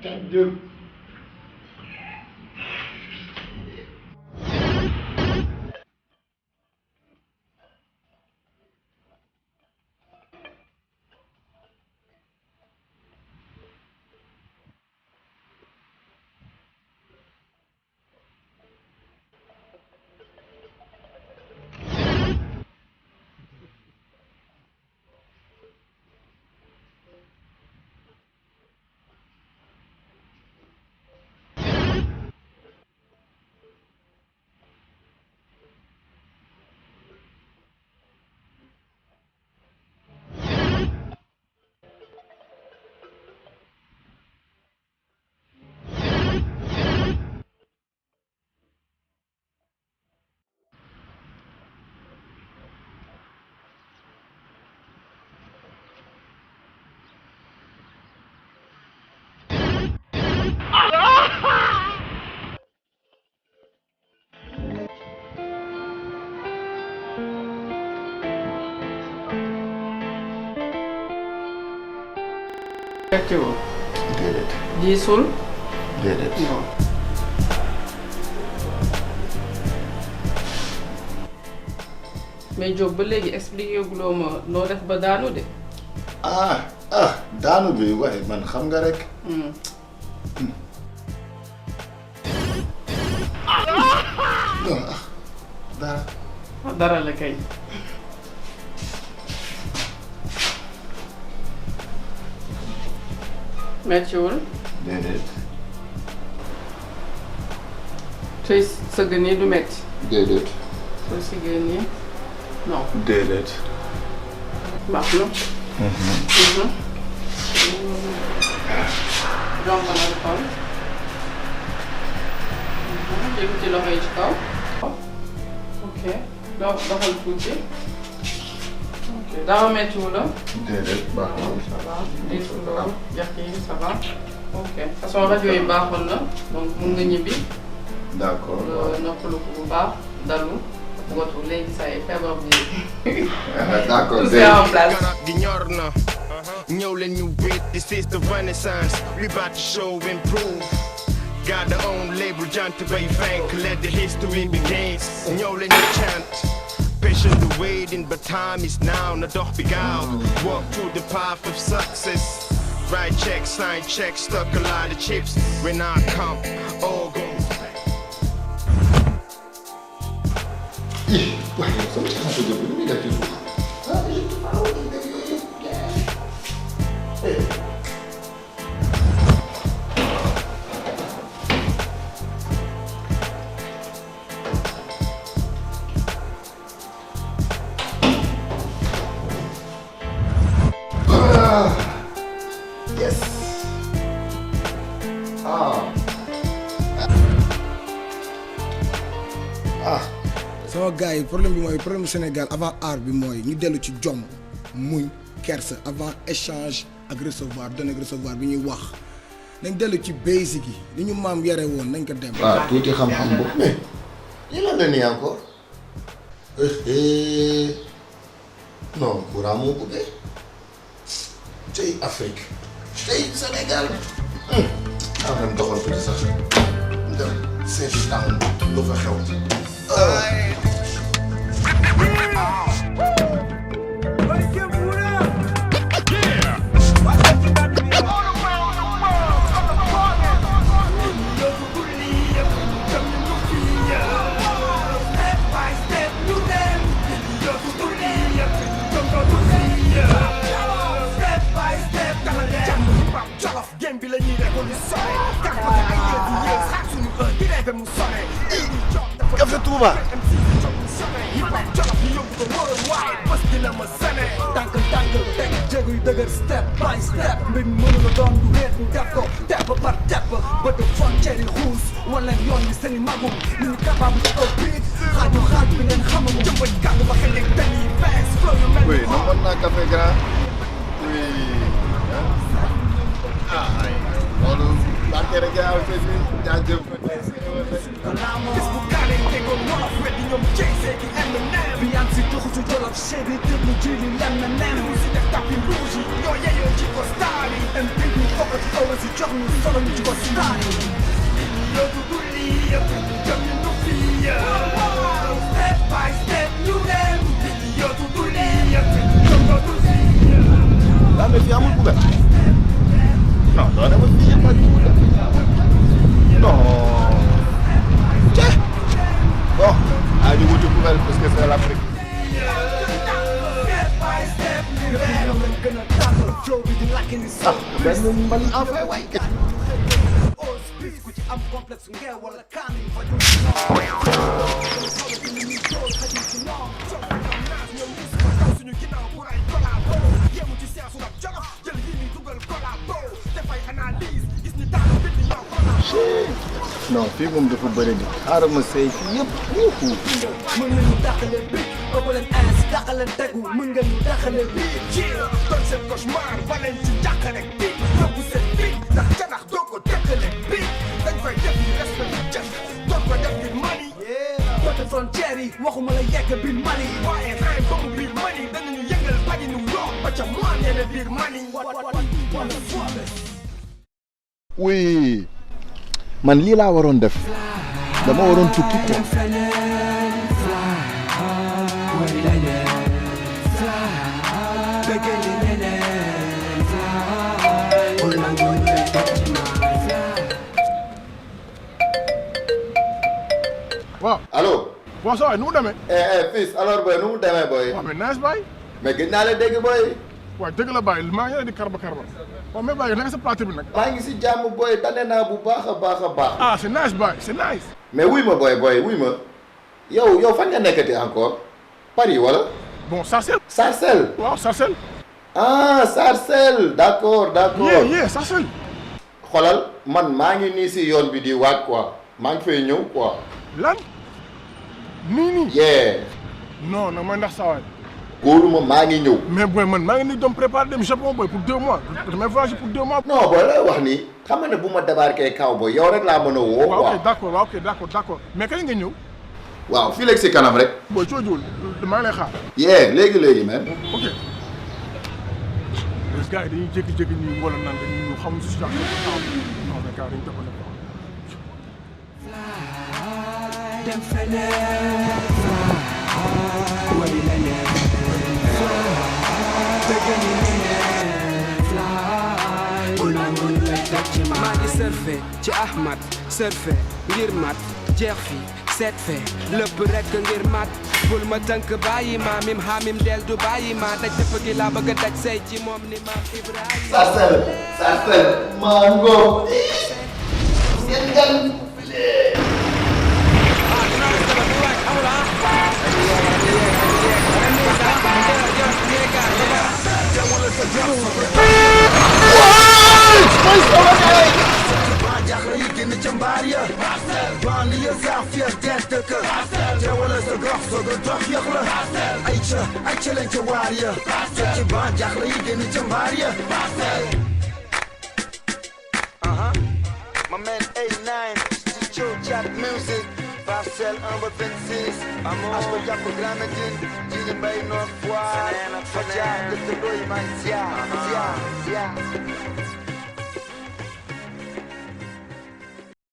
jaajëf. Effectivement. déedéet. diisul. déedéet. non. mais Diop ba léegi expliqué guloo ma noo def ba daanu de. daanu bi waaye man xam nga rek. non dara. dara la kay. mettiwul. déedéet. tey sëgg nii du metti. déedéet. soo siggee nii non. déedéet. baax na. jomb na xool. yëkkati loxo yi ci kaw. ok doxal tuuti. ok daaw mettiwul la. déedéet baax na. ça va diisul loolu yax yi ça va. ok façon rajo yi baaxoon na donc mun nga ñibbi. d'accord. noppalu ko bu baax dalu. watu léegi saa yi feebar bi. d'accord tout est en place. gi ñor na ñëw leen ñu wéet this is the renaissance we about to show improve got their own label jant bay fenk let the history begins ñëw leen ñu chant patient the waiting but time is now na dox bi gaaw walk through the path of success write checks sign checks stuck a lot of chips when I come all goes waaye yow sama xanaa ko jël lu muy def ci suuf je te parle de yooyu yëpp. Yes. sama gars yi problème bi mooy problème Sénégal avant art bi mooy ñu dellu ci jom muñ kersa avant échange ak recevoir donner ak recevoir bi ñuy wax nañ dellu ci basic yi li ñu maam yare woon nañ ko dem. waaw tuuti xam-xam boobu mais lii lan la nii encore non Boura moo bëggee tey Afrique tey Sénégal dem doxal tuuti sax dem seeti taxul lu fa xew. Café Touba. Step by step, mbir mi mënu la doon du wéet ñu def ko tepp par tepp ba de frontière yi xuus wala yoon yi seen i magum ñu capable ci au beat xaaju xaaj bi ngeen xamamu jëmbat kàddu ba xëy na dañuy bees flow yu mel oui non mën naa café grand oui loolu barke rek yaa am fii jaajëf. gis bu kaaleen tegoon wolof weddi ñoom Jay-Z ki Eminem bi yaa ngi si joxu ci jolof chéri déglu ji li lem na nen mu si def tapis rouge yi ñoo yeyoo ci ko star yi and big ñu fokk ci awa si jox ñu solo ñu ci ko star yow du dul lii yëpp jëm ñu nu fii step by step ñu dem yow du dul lii yëpp jëm nga dul fii daa mel fii amul poubelle non doo dama fii yëpp ak non bon ah ñu wuti poubelle parce que c'est l'Afrique ah benn mbali enfin waay ku ci am complexe ngeen wala kaan yi fa suñu ginnaaw pour ay collabo yemu ci seesu rab jolof jël yi ni dugal collabo dafay analyse gis ni daal bit ni ñoo collabo non fii moom dafa bëri di xaaral ma sëy fii yëpp mën nga ñu dàqale bi ëpp leen ins dàqale tegu mën nga ñu dàqale bi ci doon seen cauchemar baleen ci jàq rek bi yóbbu seen bi ndax janax doo ko dëkkale bi dañ fay def ñu respect ñu jëf doon ko def ngir mani côté frontière yi waxuma la yegg biir mani waaye xaay ba mu biir mani danañu yëngal bañi ñu yoon ba ca mois ñene biir mani wala foobe oui man lii laa waroon def dama waroon tukki quoi waaw allo bon ça va nu mu demee. fils alors boy nu mu demee boy waaw mais nice baay. mais gën naa la dégg boy waaw dëgg la baay maa ngi leen di karba waaw mais baay naka sa plateau bi nag. maa ngi si jàmm boy tane naa bu baax a baax a baax ah c'est nice baay c'est nice. mais wuy ma boy wuy ma yow fan nga nekkati encore Paris wala bon Sarcelles. Sarcelles waaw Sarcelles. ah Sarcelles d'accord yee Sarcelles. xoolal man maa ngi nii si yoon bi di waat quoi maa ngi fay ñëw quoi lan. nii. yee non nag mooy ndax saa waay. góoruma maa ngi ñëw mais booy man maa ngi nii doon préparer dem Japon booy pour 2 mois damay voyager pour 2 mois. non booy lay wax nii xam nga ne bu ma débarqué kaw booy yow rek laa mën a woo waaw quoi ok d'accord waaw ok d'accord mais kañ nga ñëw. waaw fii léegi si kanam rek booy coojuwul maa ngi lay xaar. yee léegi man ok. les gars yi dañuy jékki-jékki ñuy wala naan dañuy ñëw xamuñ si situation bi taw non mais gars dañu topp ne quoi. dem feneen way leneen bëgg ni leneen fly maa ngi surfe ci Ahmad surfe ngir mat jeex fi seet fe lépp rek ngir mat bul ma tënk bàyyi ma mim xamim del du bàyyi ma daj dëpp gi laa bëgg a daj say ci moom ni ma Ibrahima Sarcelles mango seen gan jaxla yi génn ca mbaar ya band ya sax fier des dëkk te wala sa gox soog a dox yëx la ay ca lañ ca waar ya ci band jaxla yi génn ca mbaar ya My man A9, Studio Chat Music, Parcelle 1 ba 26. As ko jàpp Grand Médine, Djily Mbaye Nord Foire, Fadia, dëkk Ndoye man Zia.